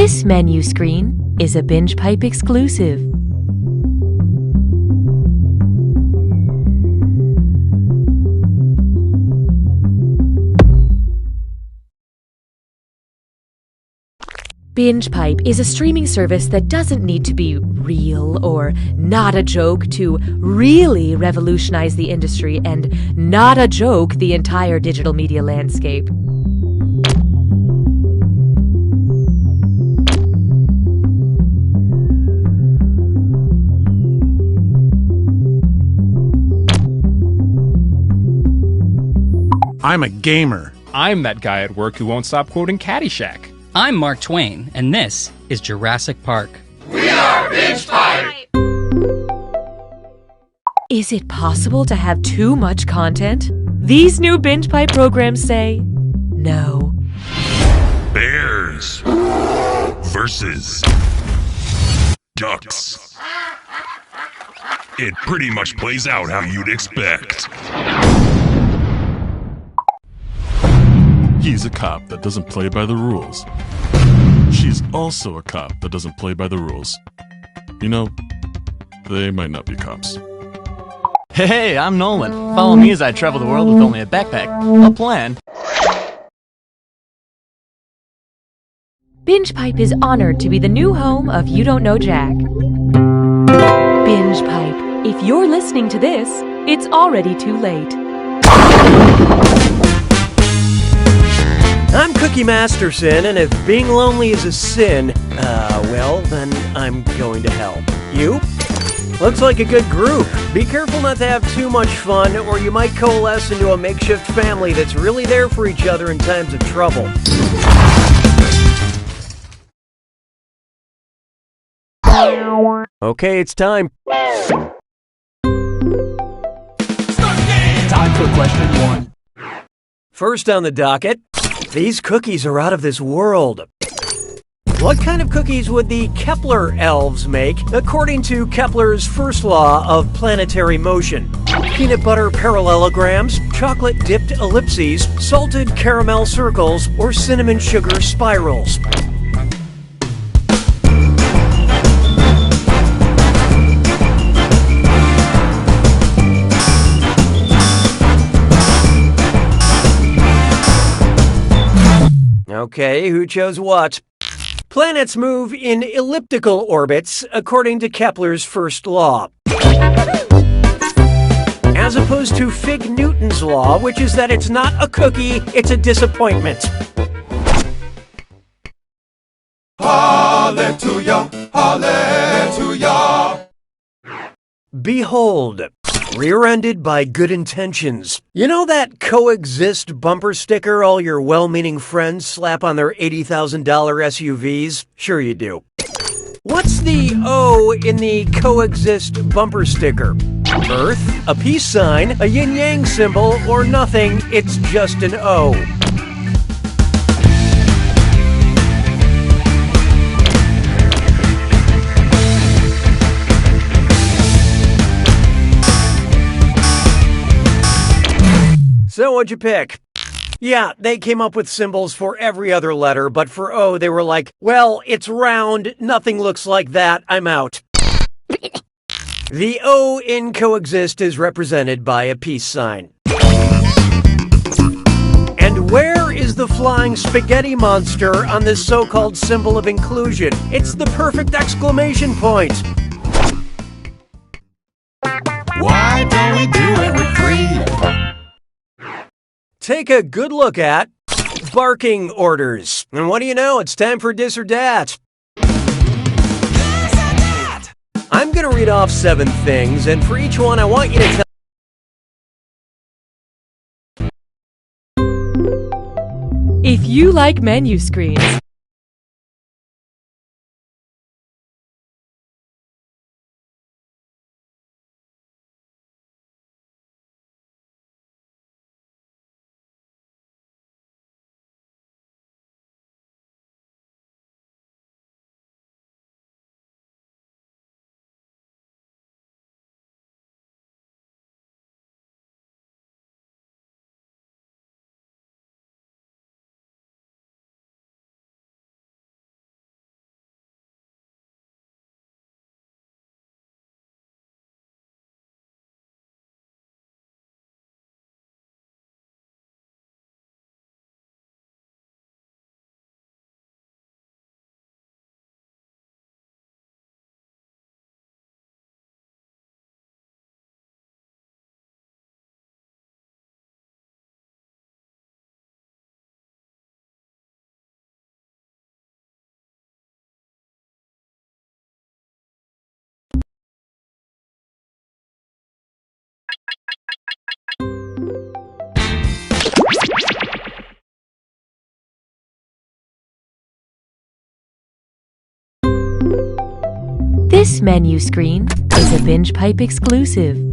This menu screen is a Binge Pipe exclusive. Binge Pipe is a streaming service that doesn't need to be real or not a joke to really revolutionize the industry and not a joke the entire digital media landscape. I'm a gamer. I'm that guy at work who won't stop quoting Caddyshack. I'm Mark Twain, and this is Jurassic Park. We are Binge Pipe! Is it possible to have too much content? These new Binge Pipe programs say no. Bears versus ducks. It pretty much plays out how you'd expect. He's a cop that doesn't play by the rules. She's also a cop that doesn't play by the rules. You know, they might not be cops. Hey, I'm Nolan. Follow me as I travel the world with only a backpack, a plan. Binge Pipe is honored to be the new home of You Don't Know Jack. Binge Pipe. If you're listening to this, it's already too late. I'm Cookie Masterson, and if being lonely is a sin, well, then I'm going to hell. You? Looks like a good group. Be careful not to have too much fun, or you might coalesce into a makeshift family that's really there for each other in times of trouble. Okay, it's time. Time for question one. First on the docket, these cookies are out of this world. What kind of cookies would the Kepler elves make, according to Kepler's first law of planetary motion? Peanut butter parallelograms, chocolate-dipped ellipses, salted caramel circles, or cinnamon sugar spirals? Okay, who chose what? Planets move in elliptical orbits, according to Kepler's first law. As opposed to Fig Newton's law, which is that it's not a cookie, it's a disappointment. Hallelujah, hallelujah. Behold, rear-ended by good intentions. You know that coexist bumper sticker all your well-meaning friends slap on their $80,000 SUVs? Sure you do. What's the O in the coexist bumper sticker? Earth, a peace sign, a yin-yang symbol, or nothing, it's just an O. So what'd you pick? Yeah, they came up with symbols for every other letter, but for O, they were like, well, it's round, nothing looks like that, I'm out. The O in coexist is represented by a peace sign. And where is the flying spaghetti monster on this so-called symbol of inclusion? It's the perfect exclamation point. Why don't we do it with cream? Take a good look at barking orders. And what do you know? It's time for Dis or Dat. I'm going to read off 7 things, and for each one, I want you to tell. If you like menu screens, This menu screen is a Binge Pipe exclusive.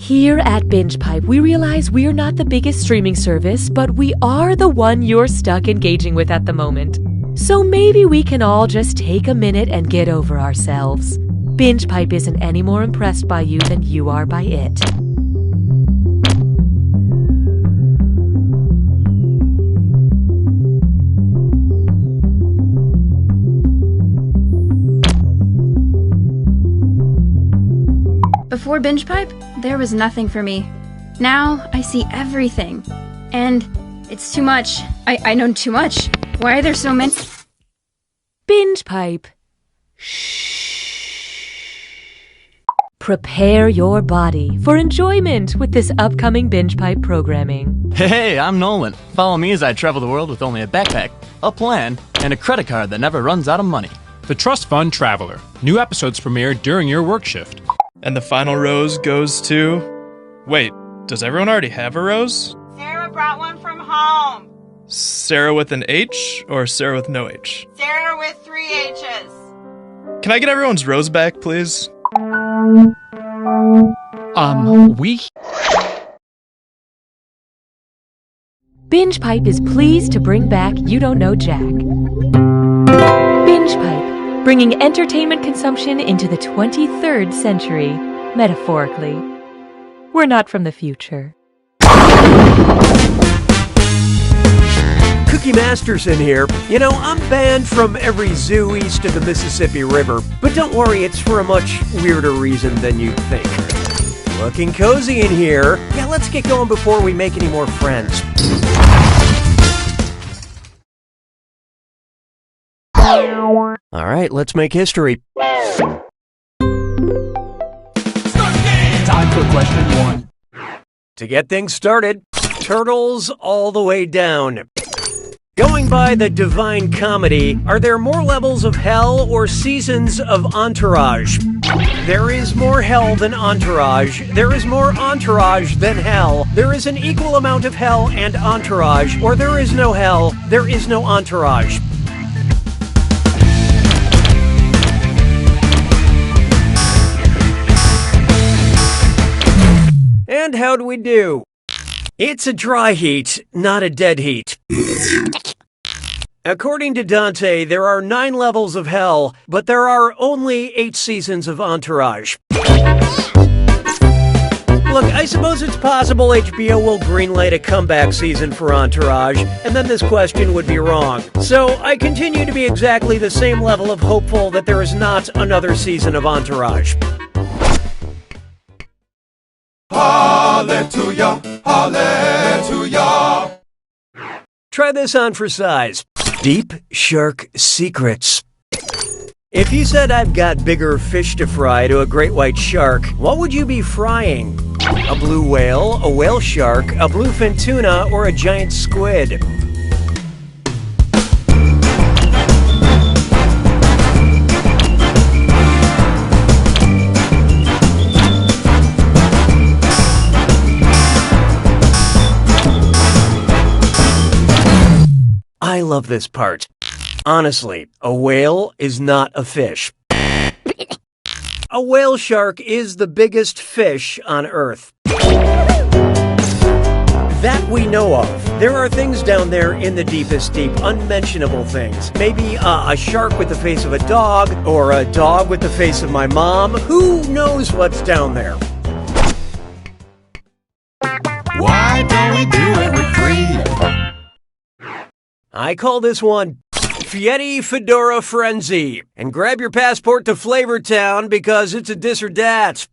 Here at Binge Pipe, we realize we're not the biggest streaming service, but we are the one you're stuck engaging with at the moment. So maybe we can all just take a minute and get over ourselves. Binge Pipe isn't any more impressed by you than you are by it. Before Binge Pipe, there was nothing for me. Now, I see everything. And it's too much. I know too much. Why are there so many? Binge Pipe. Shh. Prepare your body for enjoyment with this upcoming Binge Pipe programming. Hey, I'm Nolan. Follow me as I travel the world with only a backpack, a plan, and a credit card that never runs out of money. The Trust Fund Traveler. New episodes premiere during your work shift. And the final rose goes to... Wait, does everyone already have a rose? Sarah brought one from home. Sarah with an H or Sarah with no H? Sarah with 3 H's. Can I get everyone's rose back, please? We... Binge Pipe is pleased to bring back You Don't Know Jack. Binge Pipe, bringing entertainment consumption into the 23rd century, metaphorically. We're not from the future. Cookie Masterson here. You know, I'm banned from every zoo east of the Mississippi River, but don't worry, it's for a much weirder reason than you'd think. Looking cozy in here. Yeah, let's get going before we make any more friends. All right, let's make history. Time for question 1. To get things started, turtles all the way down. Going by the Divine Comedy, are there more levels of hell or seasons of Entourage? There is more hell than Entourage. There is more Entourage than hell. There is an equal amount of hell and Entourage, or there is no hell, there is no Entourage. And how'd we do? It's a dry heat, not a dead heat. According to Dante, there are 9 levels of hell, but there are only 8 seasons of Entourage. Look, I suppose it's possible HBO will greenlight a comeback season for Entourage, and then this question would be wrong. So I continue to be exactly the same level of hopeful that there is not another season of Entourage. Hallelujah, hallelujah. Try this on for size. Deep Shark Secrets. If you said I've got bigger fish to fry to a great white shark, what would you be frying? A blue whale, a whale shark, a bluefin tuna, or a giant squid? I love this part. Honestly, a whale is not a fish. A whale shark is the biggest fish on Earth. That we know of. There are things down there in the deepest deep, unmentionable things. Maybe a shark with the face of a dog, or a dog with the face of my mom. Who knows what's down there? Why don't we do it with free? I call this one Fieri Fedora Frenzy. And grab your passport to Flavortown because it's a dis or dat.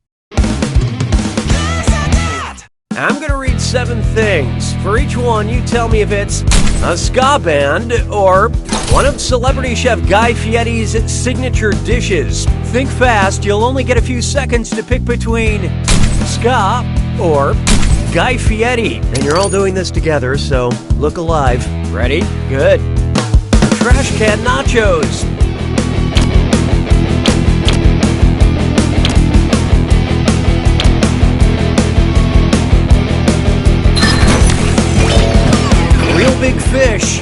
I'm gonna read 7 things. For each one, you tell me if it's a ska band or one of celebrity chef Guy Fieri's signature dishes. Think fast, you'll only get a few seconds to pick between ska or Guy Fieri. And you're all doing this together, so look alive. Ready? Good. Trash can nachos. Real big fish.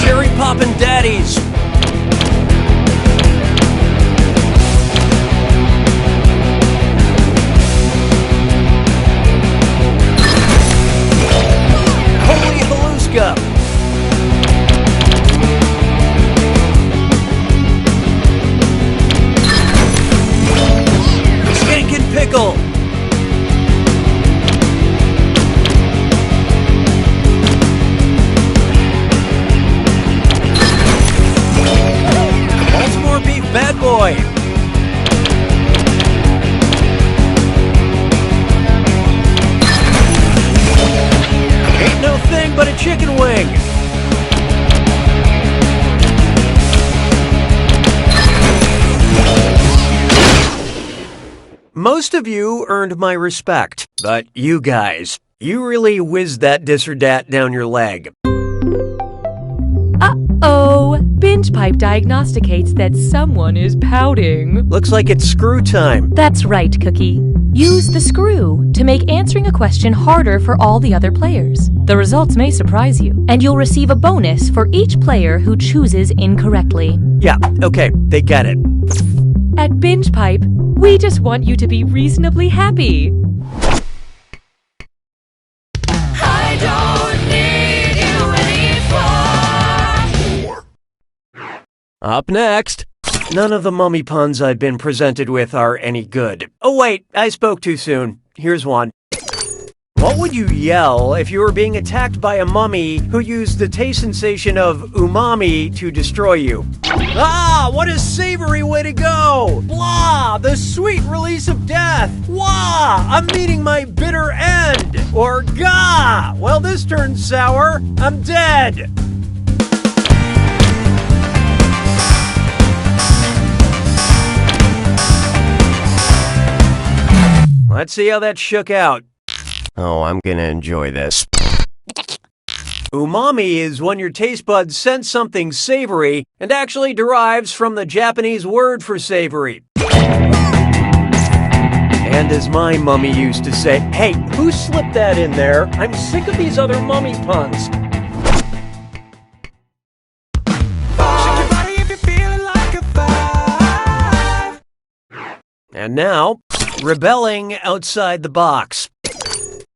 Cherry poppin' daddies. Holy Haluska. Stinkin' pickle. Bad boy. Ain't no thing but a chicken wing. Most of you earned my respect, but you guys, you really whizzed that dis or dat down your leg. Uh-oh, Binge Pipe diagnosticates that someone is pouting. Looks like it's screw time. That's right, Cookie. Use the screw to make answering a question harder for all the other players. The results may surprise you, and you'll receive a bonus for each player who chooses incorrectly. Yeah, okay, they get it. At Binge Pipe, we just want you to be reasonably happy. I don't need you anymore. Up next. None of the mummy puns I've been presented with are any good. Oh wait, I spoke too soon. Here's one. What would you yell if you were being attacked by a mummy who used the taste sensation of umami to destroy you? Ah, what a savory way to go! Blah, the sweet release of death! Wah, I'm meeting my bitter end! Or gah, well this turned sour, I'm dead! Let's see how that shook out. Oh, I'm gonna enjoy this. Umami is when your taste buds sense something savory and actually derives from the Japanese word for savory. And as my mummy used to say, hey, who slipped that in there? I'm sick of these other mummy puns. And now, rebelling outside the box.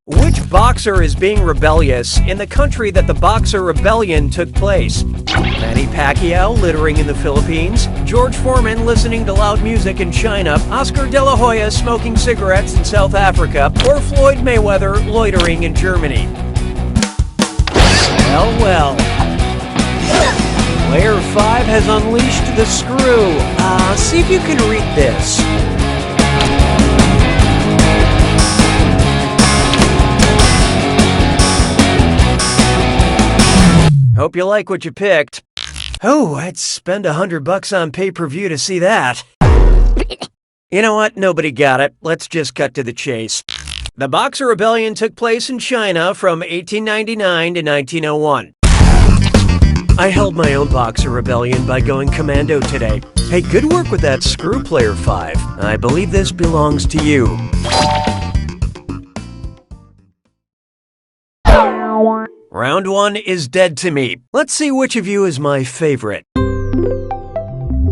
Which boxer is being rebellious in the country that the Boxer Rebellion took place? Manny Pacquiao littering in the Philippines, George Foreman listening to loud music in China, Oscar De La Hoya smoking cigarettes in South Africa, or Floyd Mayweather loitering in Germany? Well. Player 5 has unleashed the screw. See if you can read this. Hope you like what you picked. Oh, I'd spend $100 on pay-per-view to see that. You know what? Nobody got it. Let's just cut to the chase. The Boxer Rebellion took place in China from 1899 to 1901. I held my own Boxer Rebellion by going commando today. Hey, good work with that screw, Player 5. I believe this belongs to you. Round 1 is dead to me. Let's see which of you is my favorite.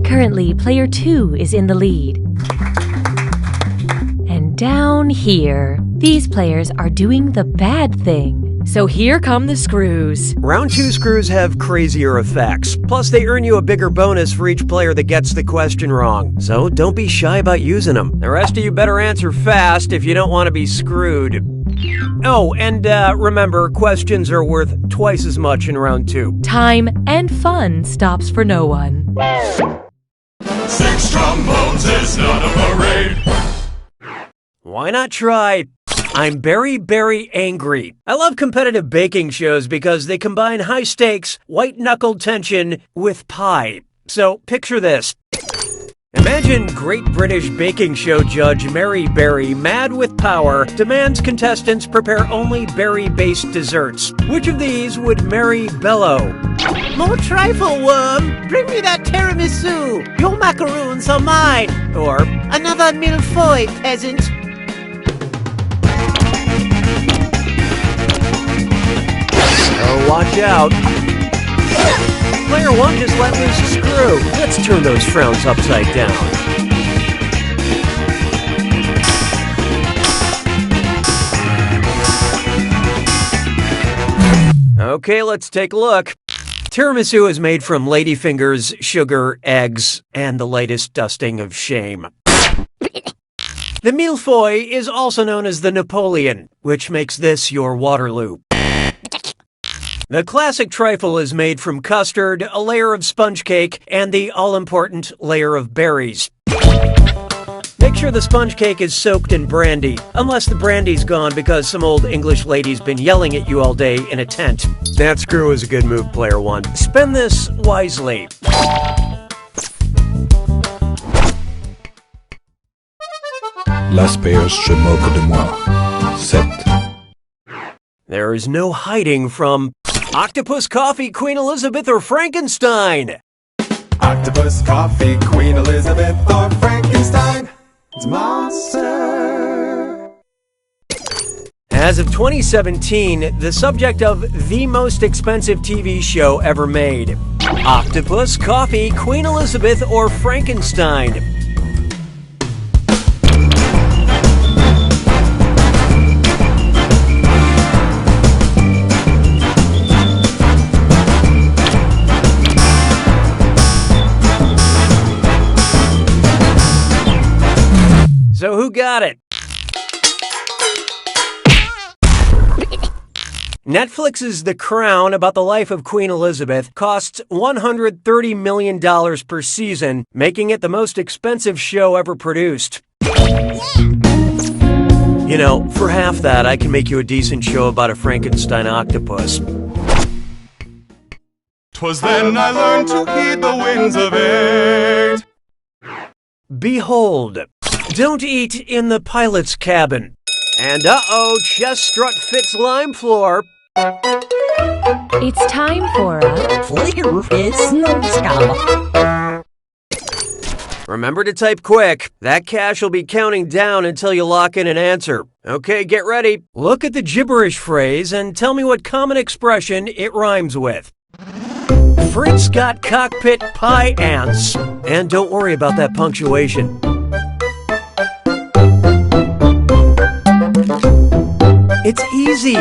Currently, Player 2 is in the lead. Down here, these players are doing the bad thing. So here come the screws. Round 2 screws have crazier effects. Plus, they earn you a bigger bonus for each player that gets the question wrong. So don't be shy about using them. The rest of you better answer fast if you don't want to be screwed. Oh, and remember, questions are worth twice as much in round 2. Time and fun stops for no one. 6 trombones is not a parade. Why not try I'm Very, Very Angry? I love competitive baking shows because they combine high stakes, white-knuckled tension with pie. So picture this. Imagine Great British baking show judge Mary Berry, mad with power, demands contestants prepare only berry-based desserts. Which of these would Mary bellow? More trifle, worm! Bring me that tiramisu! Your macaroons are mine! Or another millefeuille, peasant! Oh, watch out. Player 1 just let loose a screw. Let's turn those frowns upside down. Okay, let's take a look. Tiramisu is made from ladyfingers, sugar, eggs, and the latest dusting of shame. The millefeuille is also known as the Napoleon, which makes this your Waterloo. The classic trifle is made from custard, a layer of sponge cake, and the all-important layer of berries. Make sure the sponge cake is soaked in brandy, unless the brandy's gone because some old English lady's been yelling at you all day in a tent. That screw is a good move, player 1. Spend this wisely. Las payeurs se moquent de moi. 7. There is no hiding from Octopus Coffee, Queen Elizabeth, or Frankenstein. Octopus, coffee, Queen Elizabeth, or Frankenstein. It's monster. As of 2017, the subject of the most expensive TV show ever made. Octopus, Coffee, Queen Elizabeth, or Frankenstein. So who got it? Netflix's The Crown, about the life of Queen Elizabeth, costs $130 million per season, making it the most expensive show ever produced. You know, for half that, I can make you a decent show about a Frankenstein octopus. 'Twas then I learned to heed the winds of 8. Behold, don't eat in the pilot's cabin. And chest strut fits lime floor. It's time for a Flicker is no scala. Remember to type quick. That cache will be counting down until you lock in an answer. Okay, get ready. Look at the gibberish phrase and tell me what common expression it rhymes with. Fritz got cockpit pie ants. And don't worry about that punctuation. It's easy.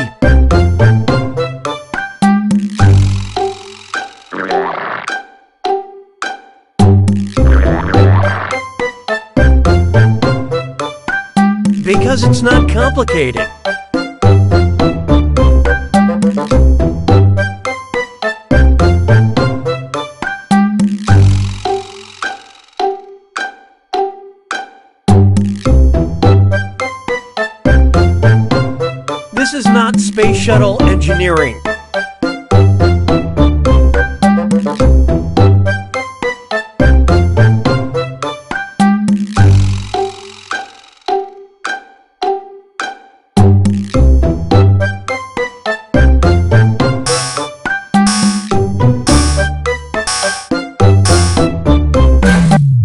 Because it's not complicated. This is not space shuttle engineering.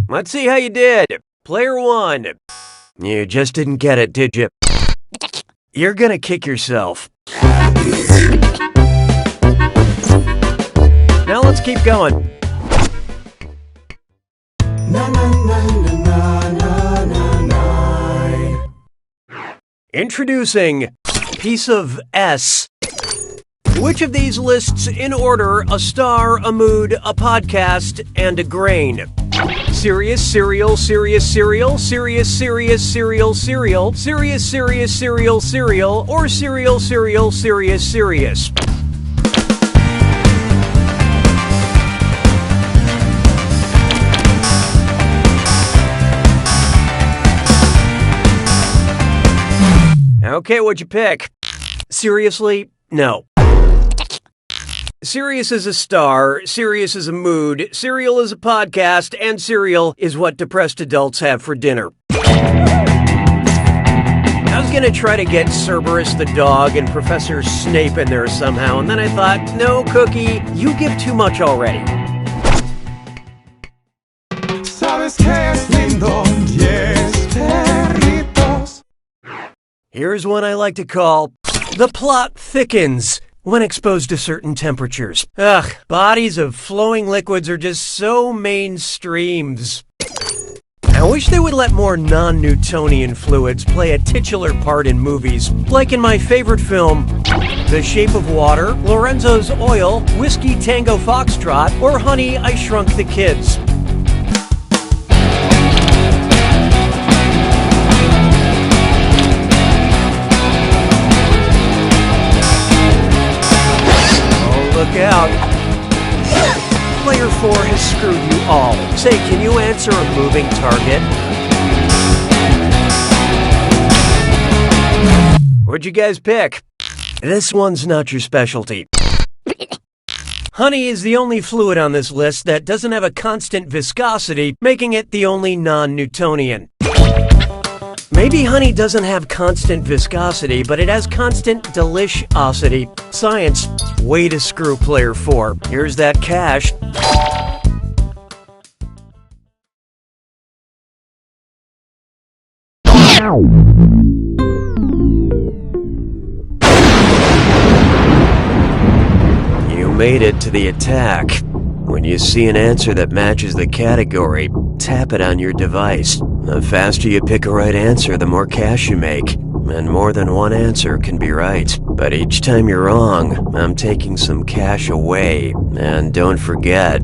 Let's see how you did. Player 1. You just didn't get it, did you? You're gonna kick yourself. Now let's keep going. Na na na na na na. Introducing Piece of S. Which of these lists in order a star, a mood, a podcast, and a grain? Serious, serial, serious, serial, serious, serious, serial, serial, serious, serious, serial, serial, or serial, serial, serious, serious. Okay, what'd you pick? Seriously? No. Sirius is a star, Sirius is a mood, Serial is a podcast, and Serial is what depressed adults have for dinner. I was gonna try to get Cerberus the dog and Professor Snape in there somehow, and then I thought, no, Cookie, you give too much already. Sabes que es lindo, yes, perritos. Here's one I like to call The Plot Thickens when exposed to certain temperatures. Ugh, bodies of flowing liquids are just so mainstreams. I wish they would let more non-Newtonian fluids play a titular part in movies, like in my favorite film, The Shape of Water, Lorenzo's Oil, Whiskey Tango Foxtrot, or Honey, I Shrunk the Kids. Look out. Player 4 has screwed you all. Say, can you answer a moving target? What'd you guys pick? This one's not your specialty. Honey is the only fluid on this list that doesn't have a constant viscosity, making it the only non-Newtonian. Maybe honey doesn't have constant viscosity, but it has constant deliciosity. Science, way to screw player 4. Here's that cash. You made it to the attack. When you see an answer that matches the category, tap it on your device. The faster you pick a right answer, the more cash you make. And more than one answer can be right. But each time you're wrong, I'm taking some cash away. And don't forget,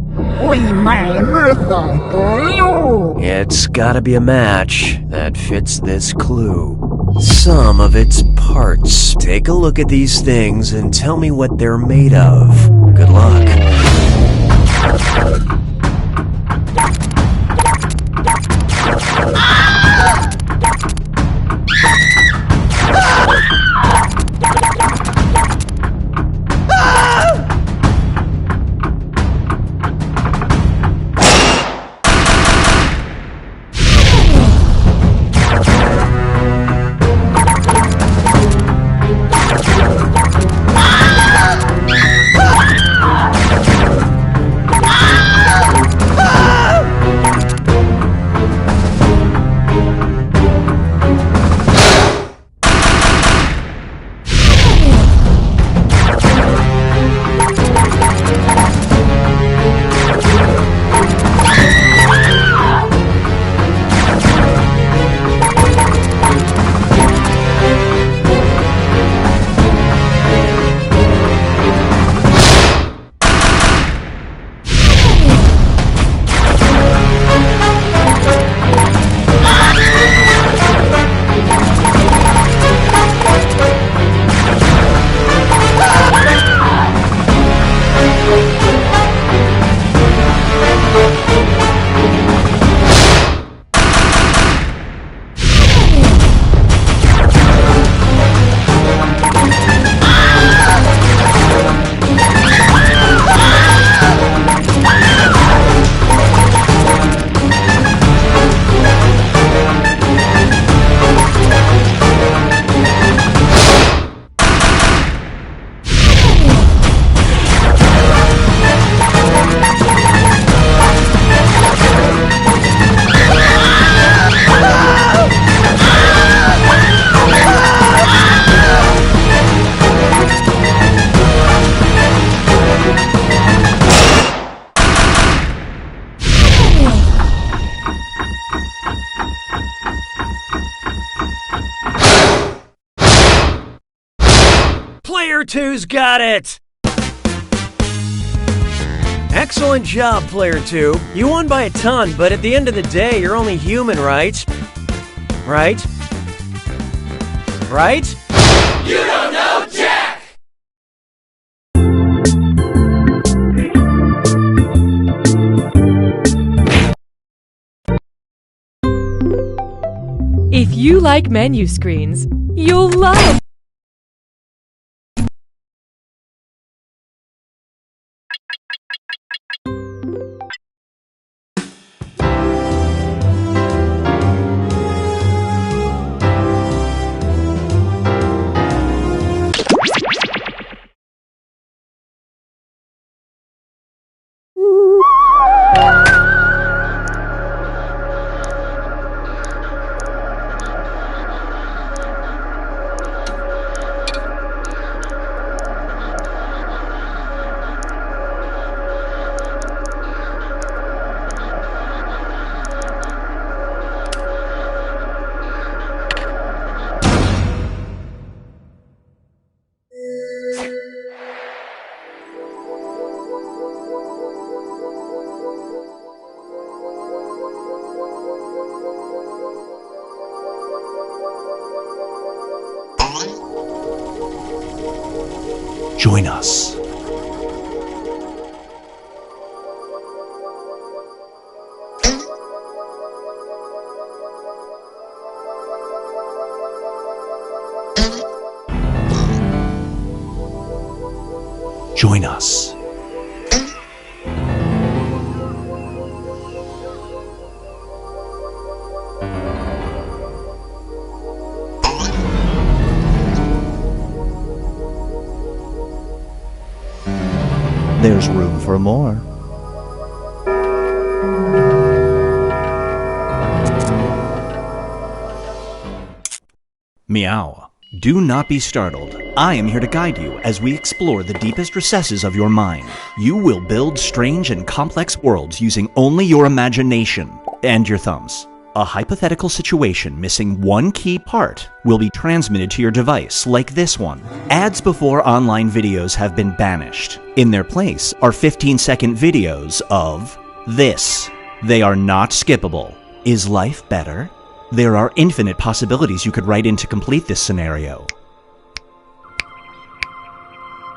it's gotta be a match that fits this clue. Some of its parts. Take a look at these things and tell me what they're made of. Good luck. Player 2's got it! Excellent job, Player 2. You won by a ton, but at the end of the day, you're only human, right? Right? Right? You don't know Jack! If you like menu screens, you'll love Join us. Join us. There's room for more. Meow. Do not be startled. I am here to guide you as we explore the deepest recesses of your mind. You will build strange and complex worlds using only your imagination and your thumbs. A hypothetical situation missing one key part will be transmitted to your device, like this one. Ads before online videos have been banished. In their place are 15-second videos of this. They are not skippable. Is life better? There are infinite possibilities you could write in to complete this scenario.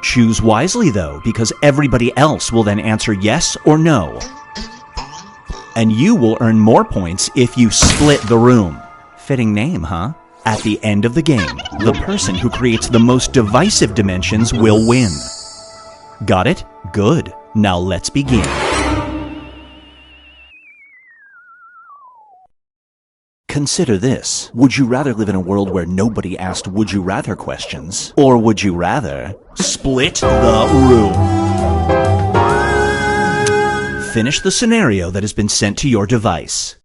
Choose wisely, though, because everybody else will then answer yes or no. And you will earn more points if you split the room. Fitting name, huh? At the end of the game, the person who creates the most divisive dimensions will win. Got it? Good. Now let's begin. Consider this. Would you rather live in a world where nobody asked would you rather questions? Or would you rather split the room? Finish the scenario that has been sent to your device.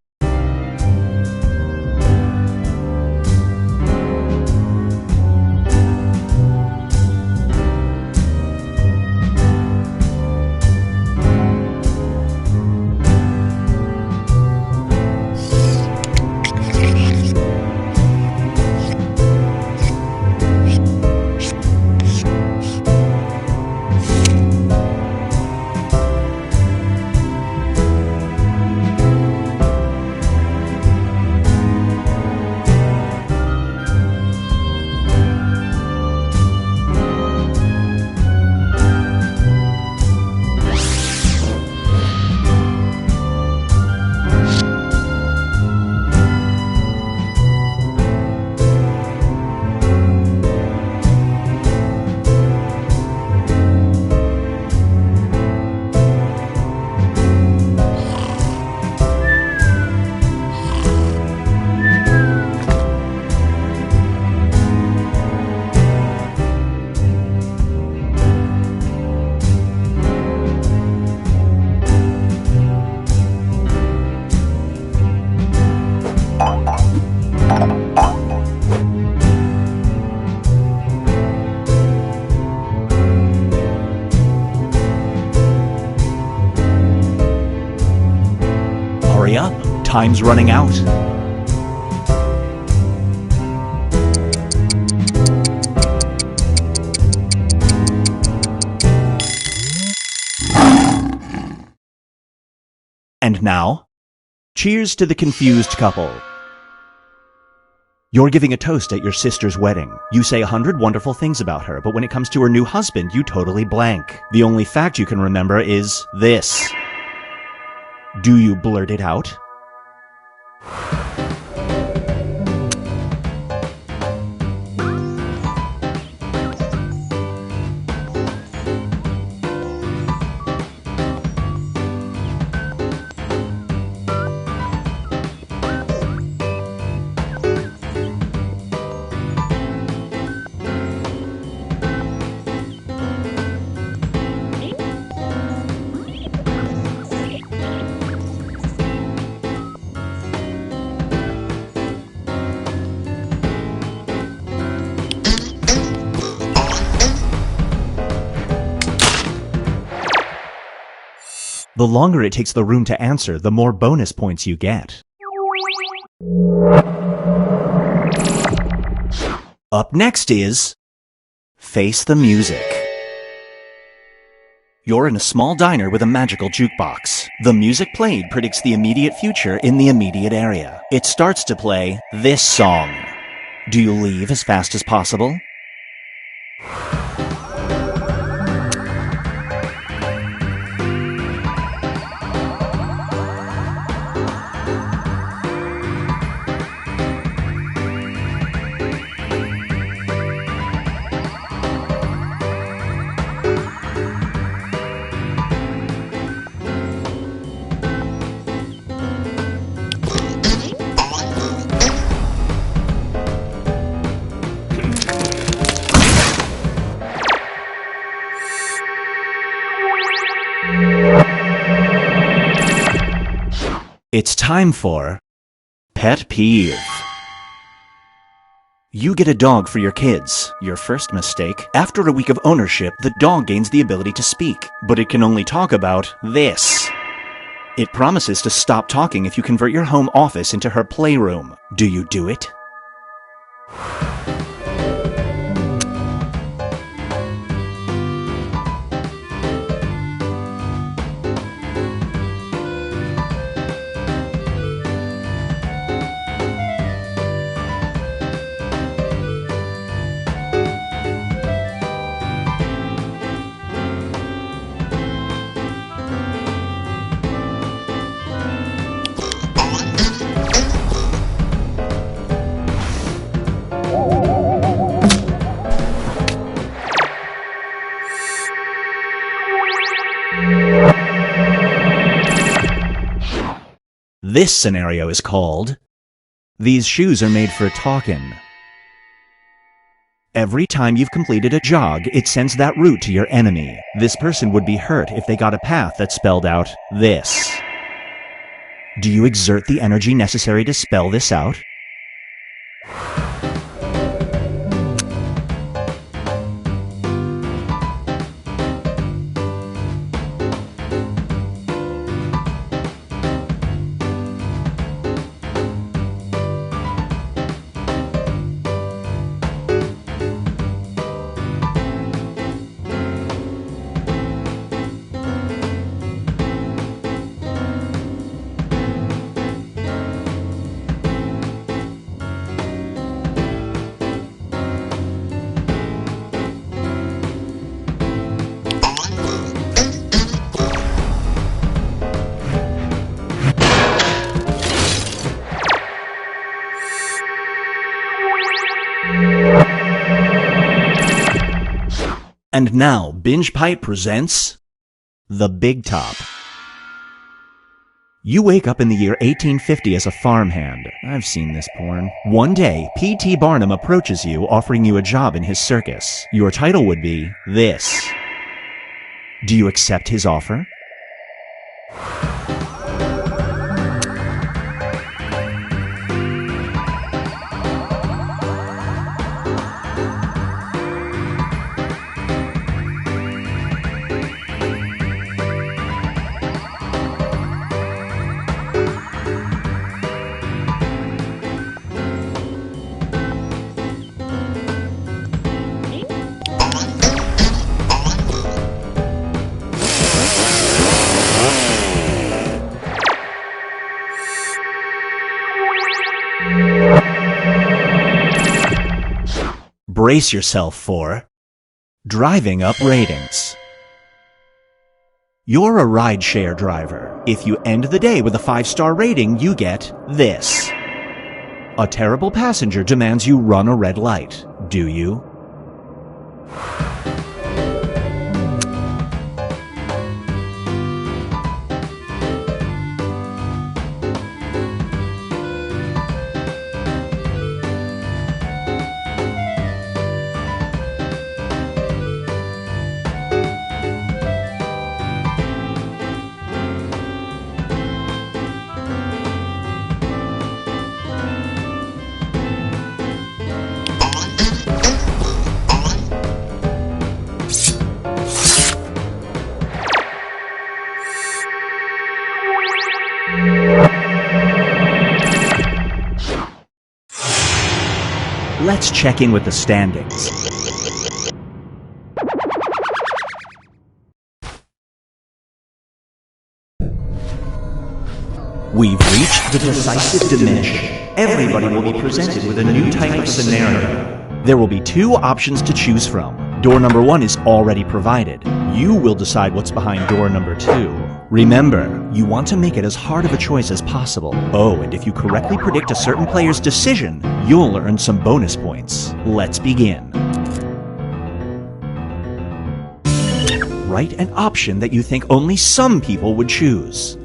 Hurry up, time's running out. And now, cheers to the confused couple. You're giving a toast at your sister's wedding. You say 100 wonderful things about her, but when it comes to her new husband, you totally blank. The only fact you can remember is this. Do you blurt it out? The longer it takes the room to answer, the more bonus points you get. Up next is Face the Music. You're in a small diner with a magical jukebox. The music played predicts the immediate future in the immediate area. It starts to play this song. Do you leave as fast as possible? It's time for Pet Peeve. You get a dog for your kids. Your first mistake. After a week of ownership, the dog gains the ability to speak, but it can only talk about this. It promises to stop talking if you convert your home office into her playroom. Do you do it? This scenario is called, These Shoes Are Made for Talkin'. Every time you've completed a jog, it sends that route to your enemy. This person would be hurt if they got a path that spelled out this. Do you exert the energy necessary to spell this out? And now, Binge Pipe presents The Big Top. You wake up in the year 1850 as a farmhand. I've seen this porn. One day, P.T. Barnum approaches you, offering you a job in his circus. Your title would be this. Do you accept his offer? brace yourself for driving up ratings. You're a rideshare driver. If you end the day with a 5-star rating, you get this. A terrible passenger demands you run a red light. Do you? Let's check in with the standings. We've reached the decisive dimension. Everybody will be presented with a new type of scenario. There will be 2 options to choose from. Door number 1 is already provided. You will decide what's behind door number 2. Remember, you want to make it as hard of a choice as possible. Oh, and if you correctly predict a certain player's decision, you'll earn some bonus points. Let's begin. Write an option that you think only some people would choose.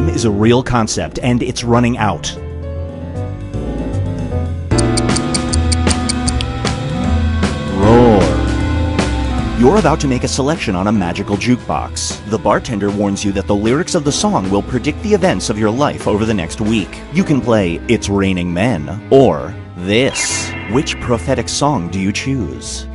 Is a real concept, and it's running out. Roar. You're about to make a selection on a magical jukebox. The bartender warns you that the lyrics of the song will predict the events of your life over the next week. You can play It's Raining Men or this. Which prophetic song do you choose?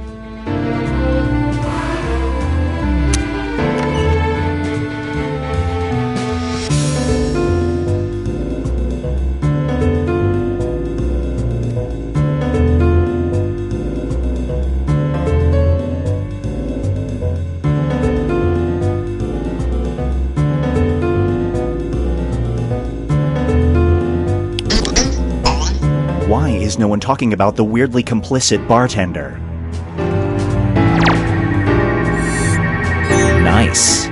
Why is no one talking about the weirdly complicit bartender? Nice.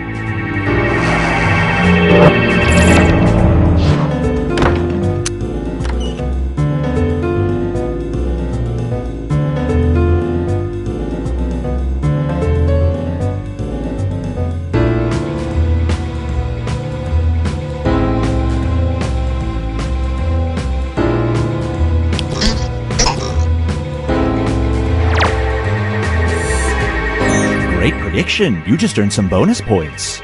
Great prediction. You just earned some bonus points.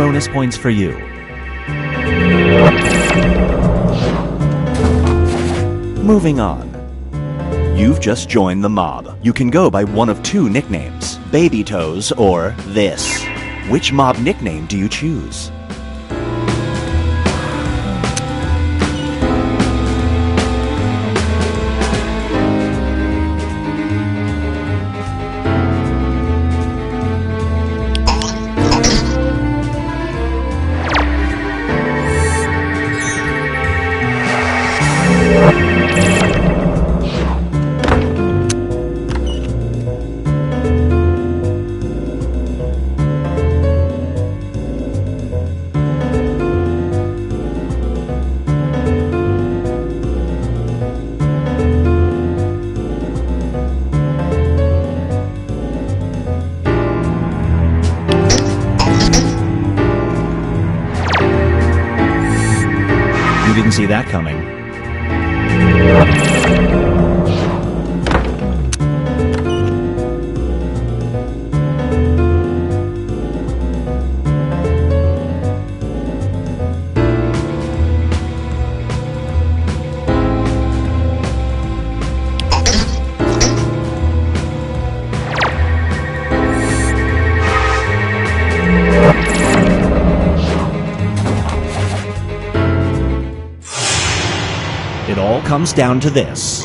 bonus points for you. Moving on. You've just joined the mob. You can go by one of two nicknames, Baby Toes or This. Which mob nickname do you choose? You didn't see that coming. It all comes down to this.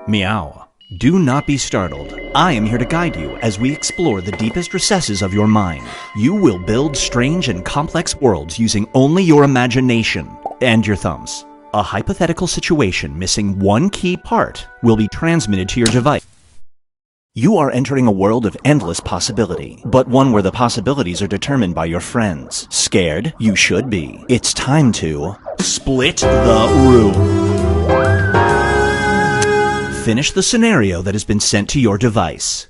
Meow. Do not be startled. I am here to guide you as we explore the deepest recesses of your mind. You will build strange and complex worlds using only your imagination and your thumbs. A hypothetical situation missing one key part will be transmitted to your device. You are entering a world of endless possibility, but one where the possibilities are determined by your friends. Scared? You should be. It's time to split the room. Finish the scenario that has been sent to your device.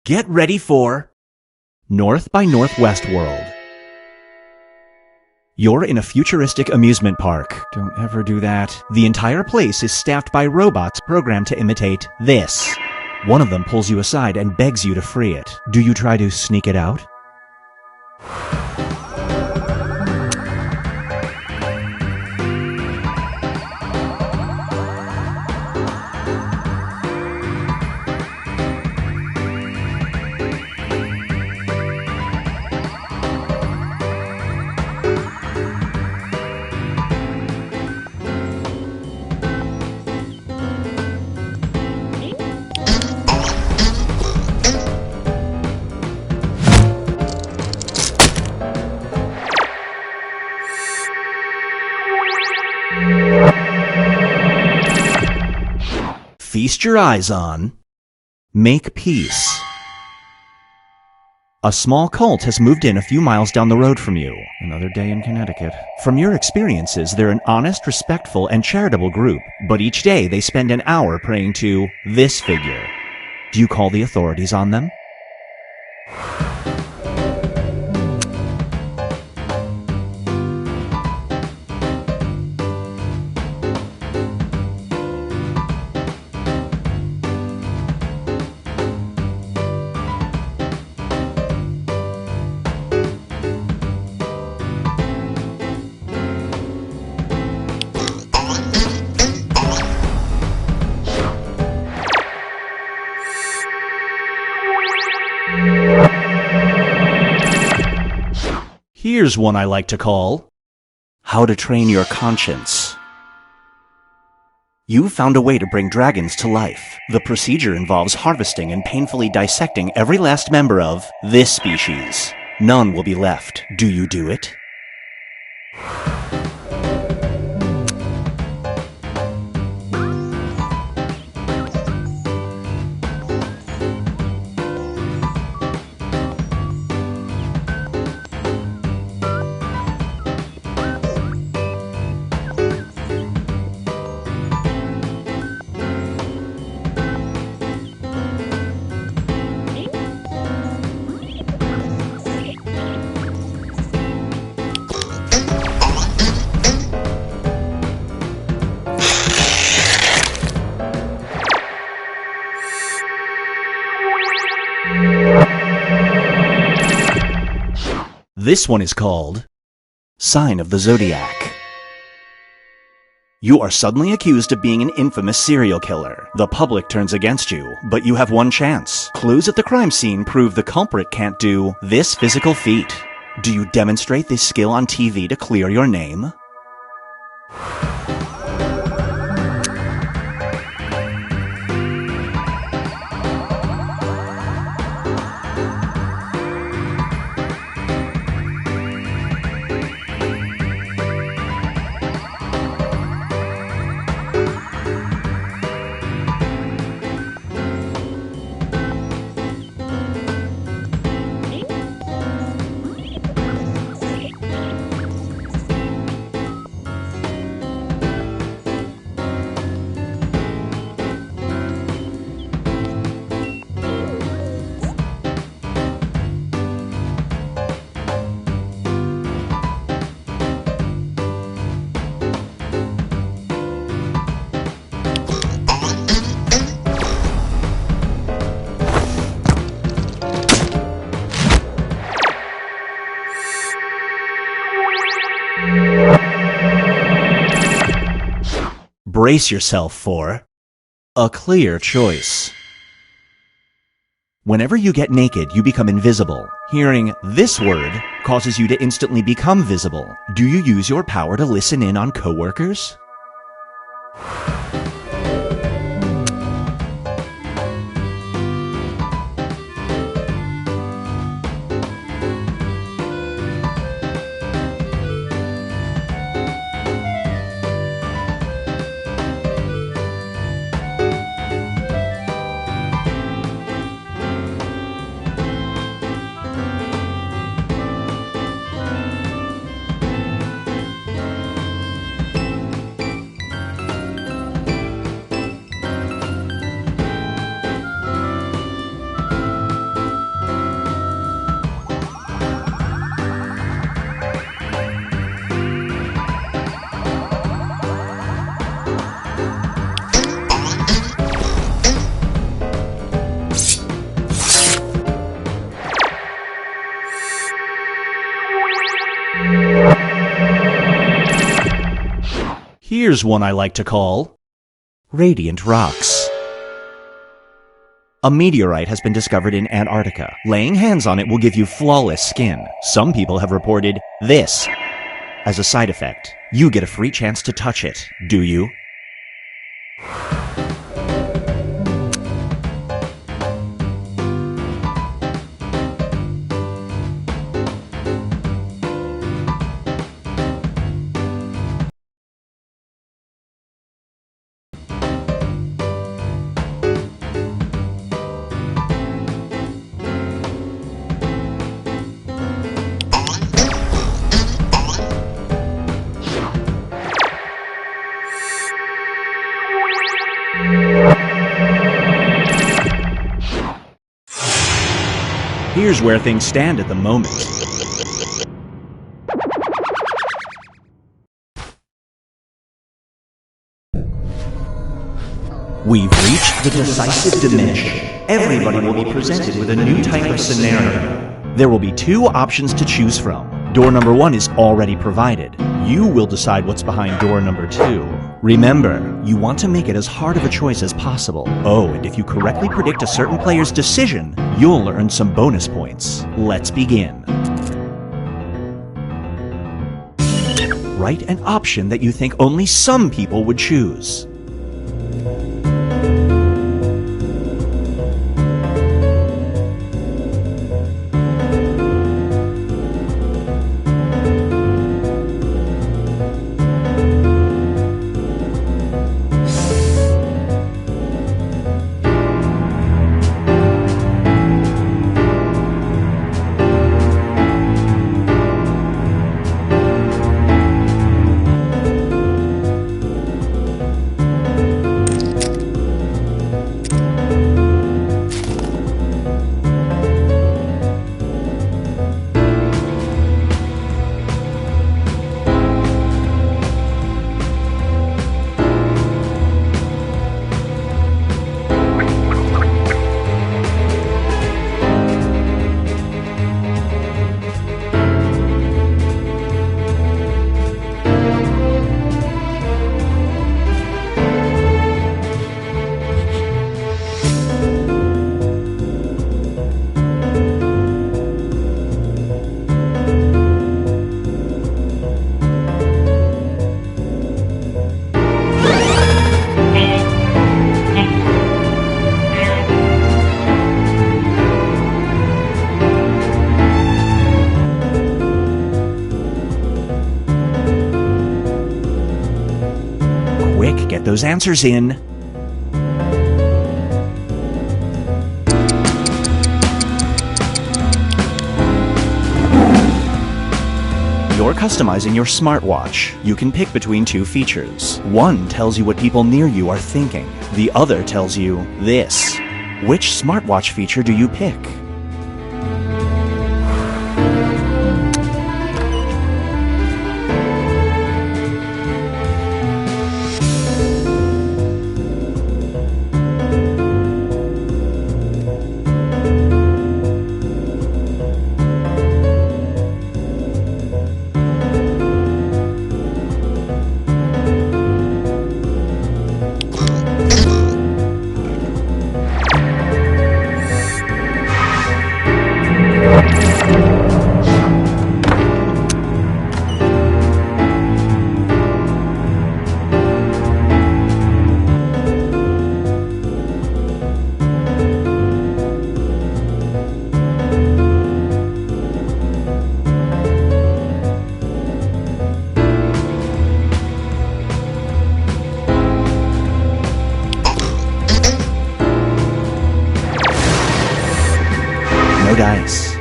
Get ready for North by Northwest World. You're in a futuristic amusement park. Don't ever do that. The entire place is staffed by robots programmed to imitate this. One of them pulls you aside and begs you to free it. Do you try to sneak it out? Feast your eyes on Make Peace. A small cult has moved in a few miles down the road from you. Another day in Connecticut. From your experiences, they're an honest, respectful, and charitable group, but each day they spend an hour praying to this figure. Do you call the authorities on them? Here's one I like to call How to Train Your Conscience. You've found a way to bring dragons to life. The procedure involves harvesting and painfully dissecting every last member of this species. None will be left. Do you do it? This one is called Sign of the Zodiac. You are suddenly accused of being an infamous serial killer. The public turns against you, but you have one chance. Clues at the crime scene prove the culprit can't do this physical feat. Do you demonstrate this skill on TV to clear your name? Brace yourself for a clear choice. Whenever you get naked, you become invisible. Hearing this word causes you to instantly become visible. Do you use your power to listen in on coworkers? Here's one I like to call Radiant Rocks. A meteorite has been discovered in Antarctica. Laying hands on it will give you flawless skin. Some people have reported this as a side effect. You get a free chance to touch it, do you? Here's where things stand at the moment. We've reached the decisive dimension. Everybody will be presented with a new type of scenario. There will be two options to choose from. Door number 1 is already provided. You will decide what's behind door number 2. Remember, you want to make it as hard of a choice as possible. Oh, and if you correctly predict a certain player's decision, you'll earn some bonus points. Let's begin. Write an option that you think only some people would choose. Get those answers in. You're customizing your smartwatch. You can pick between two features. One tells you what people near you are thinking. The other tells you this. Which smartwatch feature do you pick? No dice.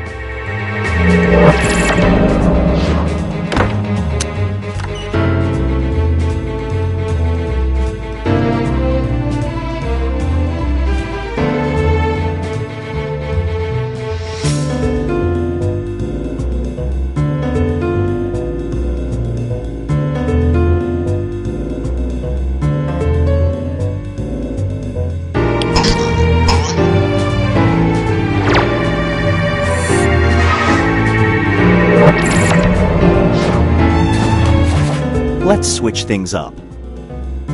Let's switch things up.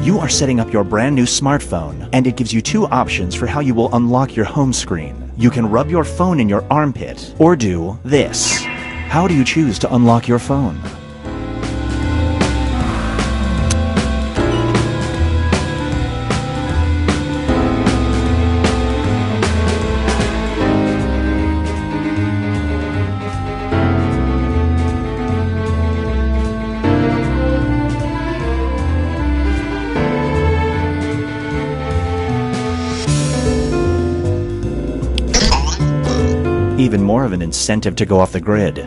You are setting up your brand new smartphone, and it gives you two options for how you will unlock your home screen. You can rub your phone in your armpit, or do this. How do you choose to unlock your phone? Even more of an incentive to go off the grid.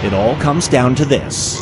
It all comes down to this.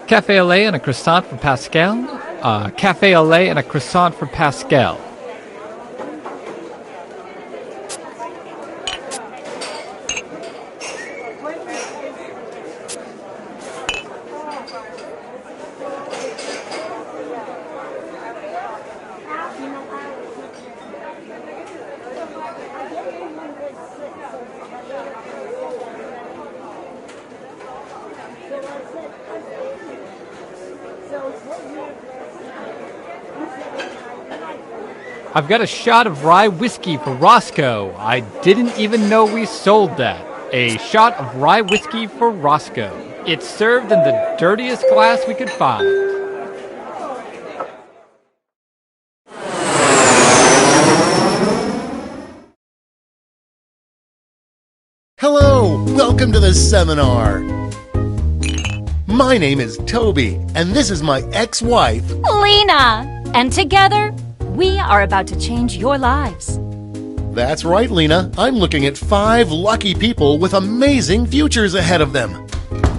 Cafe au lait and a croissant for Pascal. Cafe au lait and a croissant for Pascal. I've got a shot of rye whiskey for Roscoe. I didn't even know we sold that. A shot of rye whiskey for Roscoe. It's served in the dirtiest glass we could find. Hello, welcome to the seminar. My name is Toby, and this is my ex-wife, Lena. And together, we are about to change your lives. That's right, Lena. I'm looking at 5 lucky people with amazing futures ahead of them.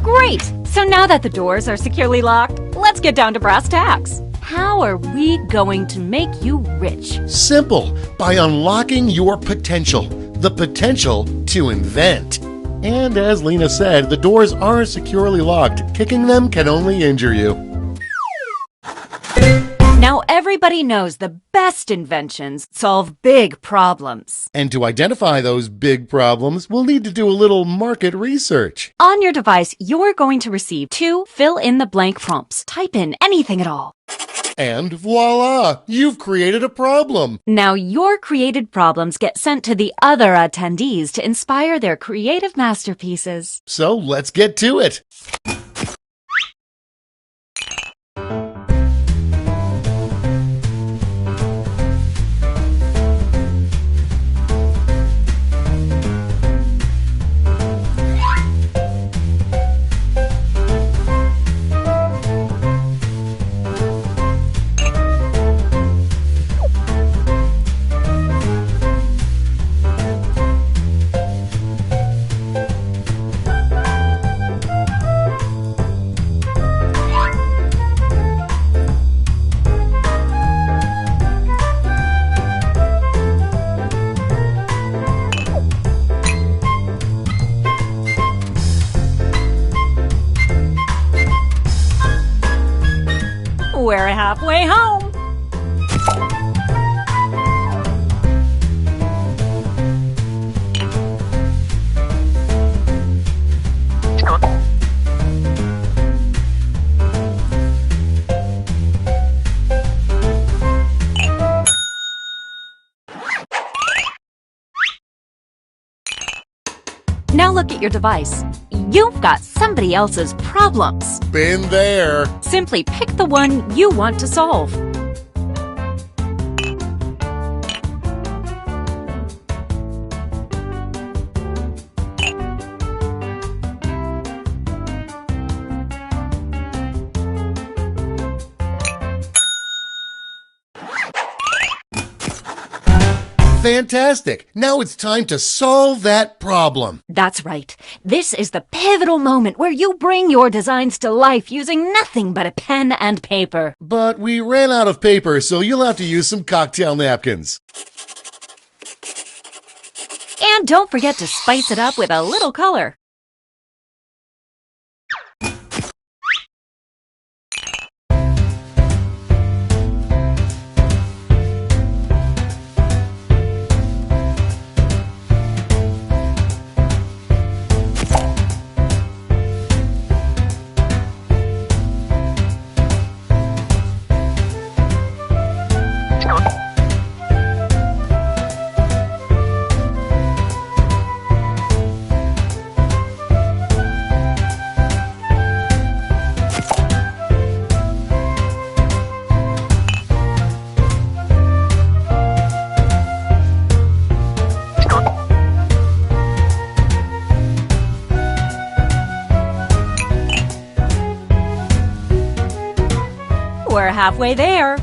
Great! So now that the doors are securely locked, let's get down to brass tacks. How are we going to make you rich? Simple, by unlocking your potential. The potential to invent. And as Lena said, the doors aren't securely locked. Kicking them can only injure you. Now everybody knows the best inventions solve big problems. And to identify those big problems, we'll need to do a little market research. On your device, you're going to receive 2 fill-in-the-blank prompts. Type in anything at all. And voila! You've created a problem! Now your created problems get sent to the other attendees to inspire their creative masterpieces. So let's get to it! We're halfway home. Now look at your device. You've got somebody else's problems. Been there. Simply pick the one you want to solve. Fantastic! Now it's time to solve that problem. That's right. This is the pivotal moment where you bring your designs to life using nothing but a pen and paper. But we ran out of paper, so you'll have to use some cocktail napkins. And don't forget to spice it up with a little color. We're halfway there.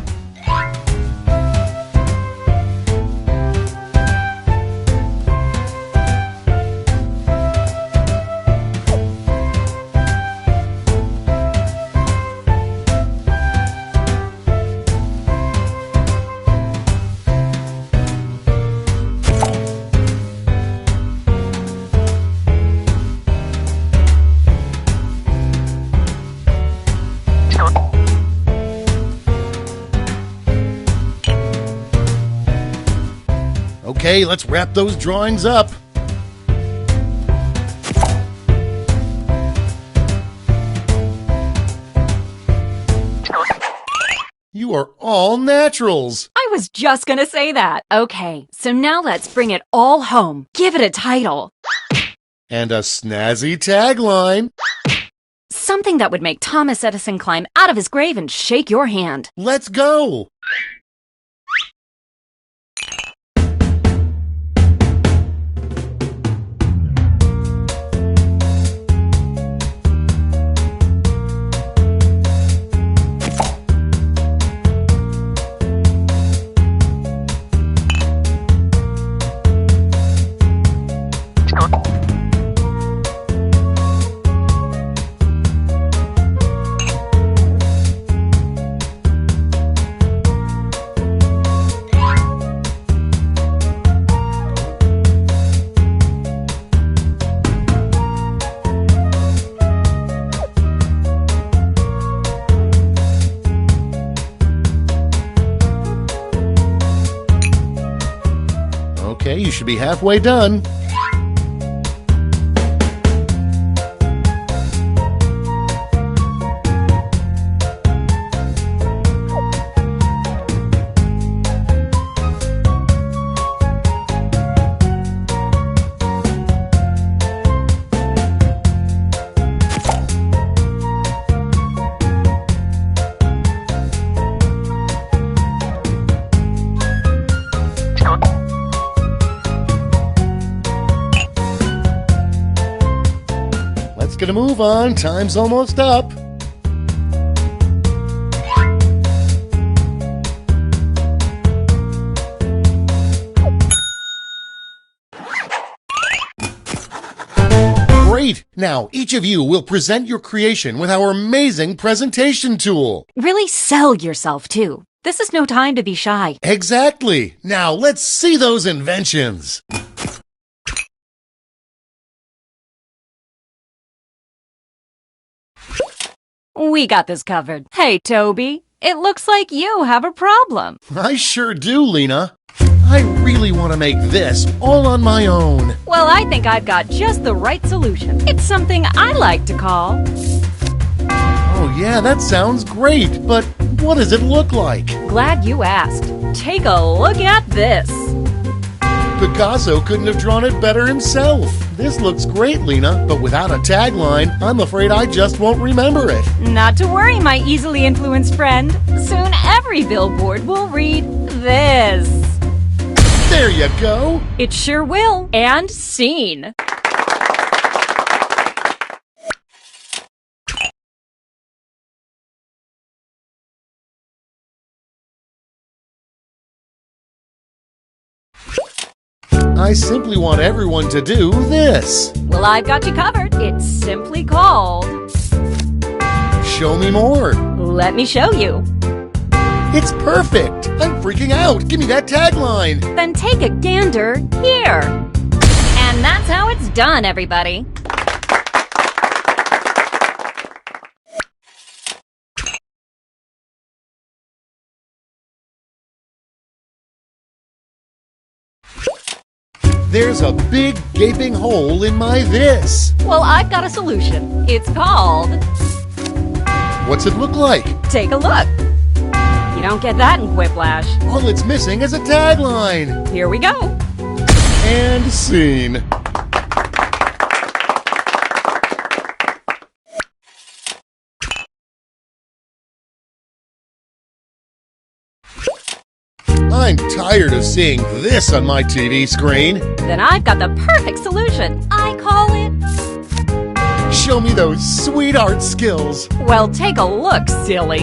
Okay, let's wrap those drawings up. You are all naturals. I was just gonna say that. Okay, so now let's bring it all home. Give it a title. And a snazzy tagline. Something that would make Thomas Edison climb out of his grave and shake your hand. Let's go. Okay, you should be halfway done. Gonna move on. Time's almost up. Great! Now, each of you will present your creation with our amazing presentation tool. Really sell yourself, too. This is no time to be shy. Exactly. Now, let's see those inventions. We got this covered. Hey, Toby, it looks like you have a problem. I sure do, Lena. I really want to make this all on my own. Well, I think I've got just the right solution. It's something I like to call... Oh yeah, that sounds great, but what does it look like? Glad you asked. Take a look at this. Picasso couldn't have drawn it better himself. This looks great, Lena, but without a tagline, I'm afraid I just won't remember it. Not to worry, my easily influenced friend. Soon every billboard will read this. There you go. It sure will. And scene. I simply want everyone to do this. Well, I've got you covered. It's simply called... Show me more. Let me show you. It's perfect. I'm freaking out. Give me that tagline. Then take a gander here. And that's how it's done, everybody. There's a big gaping hole in my this. Well, I've got a solution. It's called... What's it look like? Take a look. You don't get that in Quiplash. All it's missing is a tagline. Here we go. And scene. I'm tired of seeing this on my TV screen. Then I've got the perfect solution. I call it... Show me those sweet art skills. Well, take a look, silly.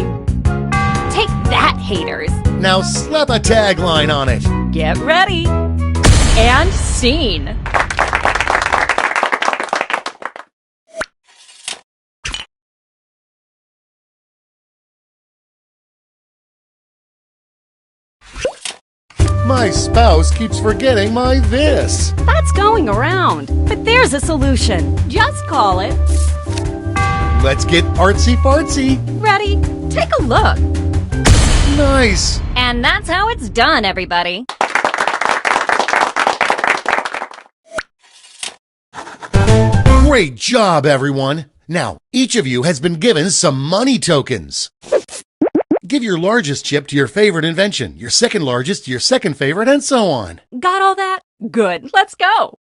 Take that, haters. Now slap a tagline on it. Get ready. And scene. My spouse keeps forgetting my this. That's going around. But there's a solution. Just call it... Let's get artsy fartsy. Ready? Take a look. Nice. And that's how it's done, everybody. Great job, everyone. Now, each of you has been given some money tokens. Give your largest chip to your favorite invention, your second largest to your second favorite, and so on. Got all that? Good. Let's go.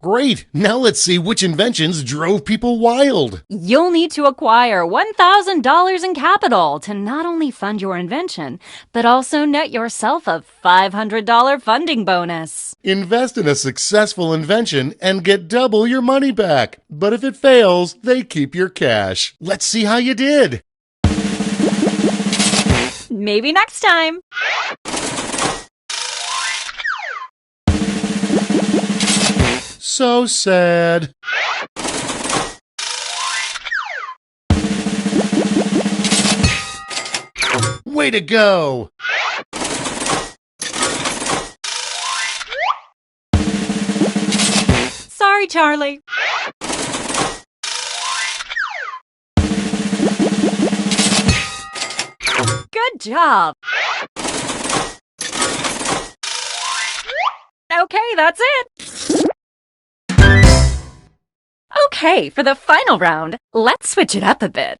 Great! Now let's see which inventions drove people wild. You'll need to acquire $1,000 in capital to not only fund your invention, but also net yourself a $500 funding bonus. Invest in a successful invention and get double your money back. But if it fails, they keep your cash. Let's see how you did. Maybe next time. So sad. Way to go! Sorry, Charlie. Good job. Okay, that's it. Okay, for the final round, let's switch it up a bit.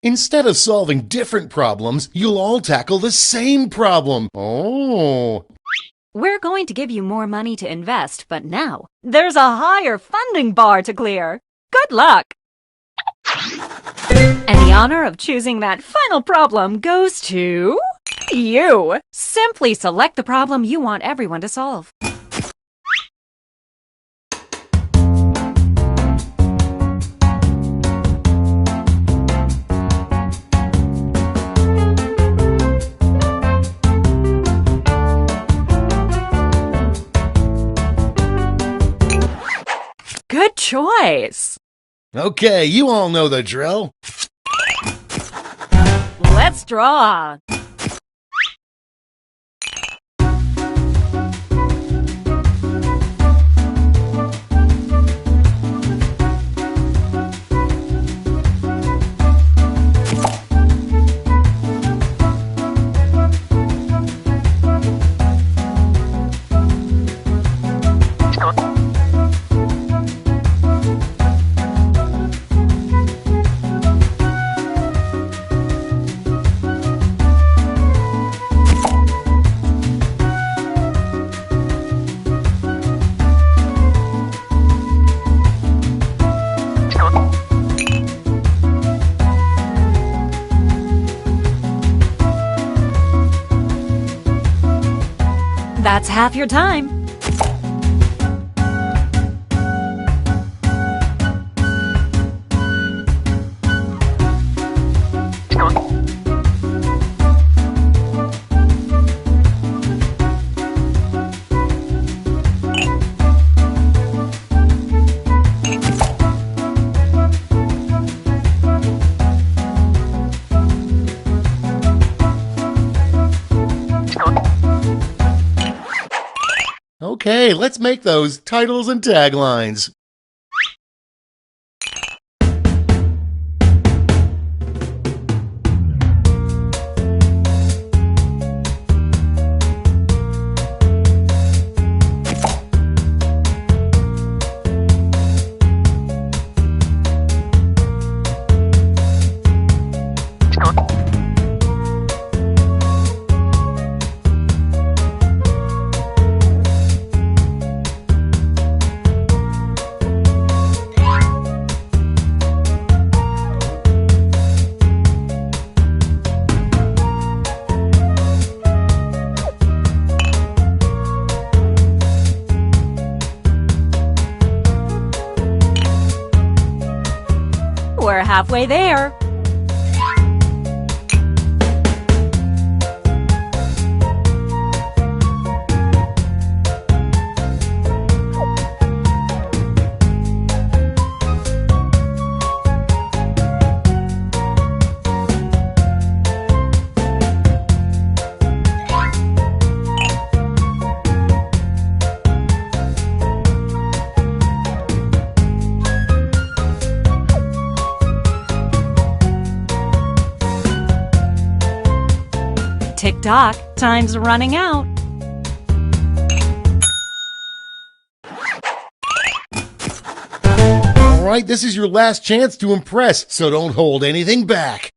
Instead of solving different problems, you'll all tackle the same problem. Oh. We're going to give you more money to invest, but now there's a higher funding bar to clear. Good luck! And the honor of choosing that final problem goes to you. Simply select the problem you want everyone to solve. Good choice. Okay, you all know the drill. Let's draw. That's half your time. Okay, let's make those titles and taglines. We're halfway there. Tick-tock, time's running out. All right, this is your last chance to impress, so don't hold anything back.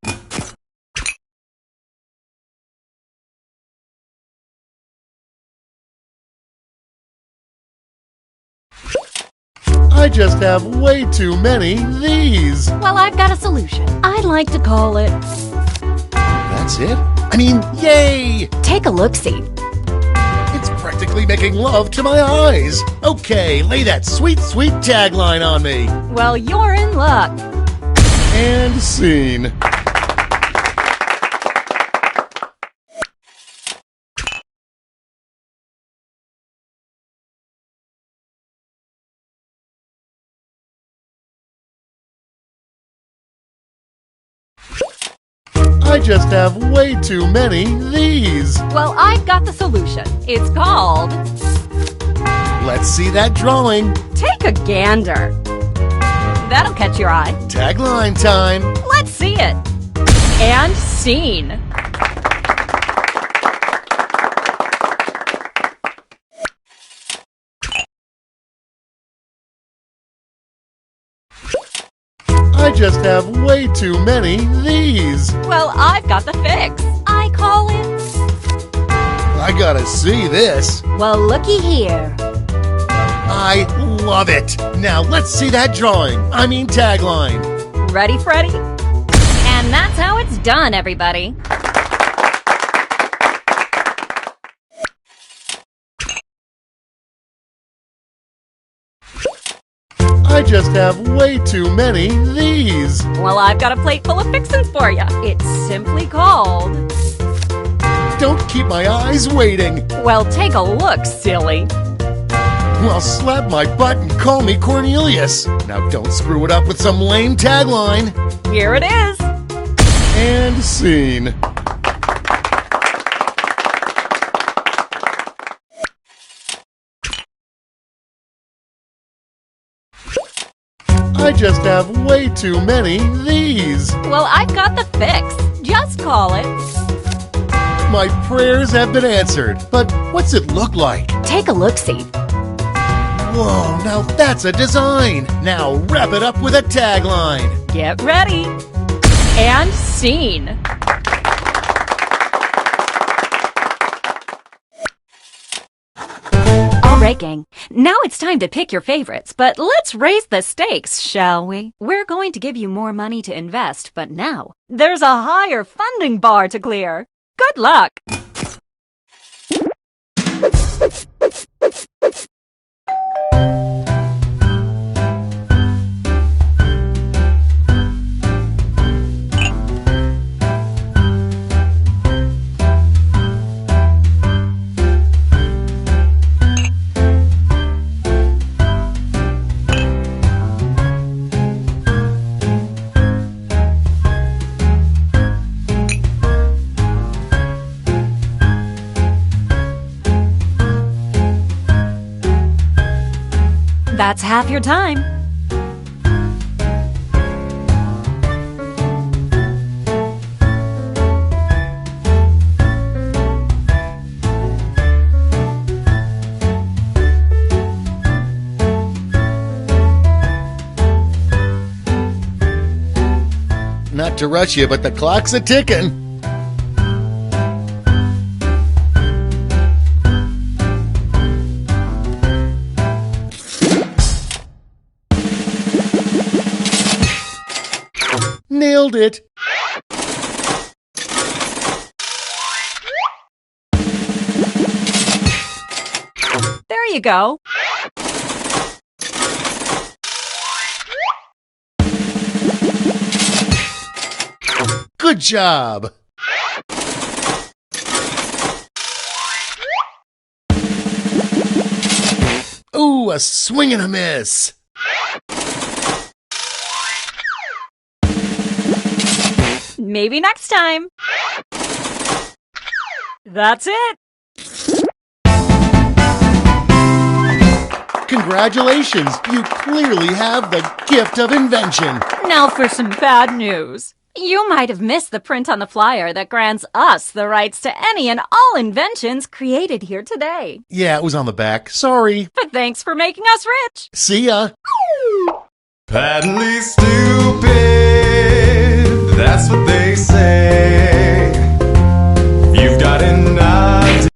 I just have way too many these. Well, I've got a solution. I'd like to call it... That's it? I mean, yay! Take a look-see. It's practically making love to my eyes. Okay, lay that sweet, sweet tagline on me. Well, you're in luck. And scene. I just have way too many these. Well, I've got the solution. It's called... Let's see that drawing. Take a gander. That'll catch your eye. Tagline time. Let's see it. And scene. I just have way too many these. Well, I've got the fix. I call it... I gotta see this. Well, looky here. I love it. Now let's see that drawing. I mean tagline. Ready, Freddy? And that's how it's done, everybody. I just have way too many these. Well, I've got a plate full of fixins for you. It's simply called... Don't keep my eyes waiting. Well, take a look, silly. Well, slap my butt and call me Cornelius. Now don't screw it up with some lame tagline. Here it is. And scene. I just have way too many these. Well, I've got the fix. Just call it... My prayers have been answered, but what's it look like? Take a look-see. Whoa, now that's a design. Now wrap it up with a tagline. Get ready. And scene. All right, gang. Now it's time to pick your favorites, but let's raise the stakes, shall we? We're going to give you more money to invest, but now there's a higher funding bar to clear. Good luck! That's half your time. Not to rush you, but the clock's a-ticking. Nailed it. There you go. Good job. Ooh, a swing and a miss. Maybe next time. That's it. Congratulations, you clearly have the gift of invention. Now for some bad news. You might have missed the print on the flyer that grants us the rights to any and all inventions created here today. Yeah, it was on the back. Sorry. But thanks for making us rich. See ya. Patently stupid, that's what they say. You've got an idea.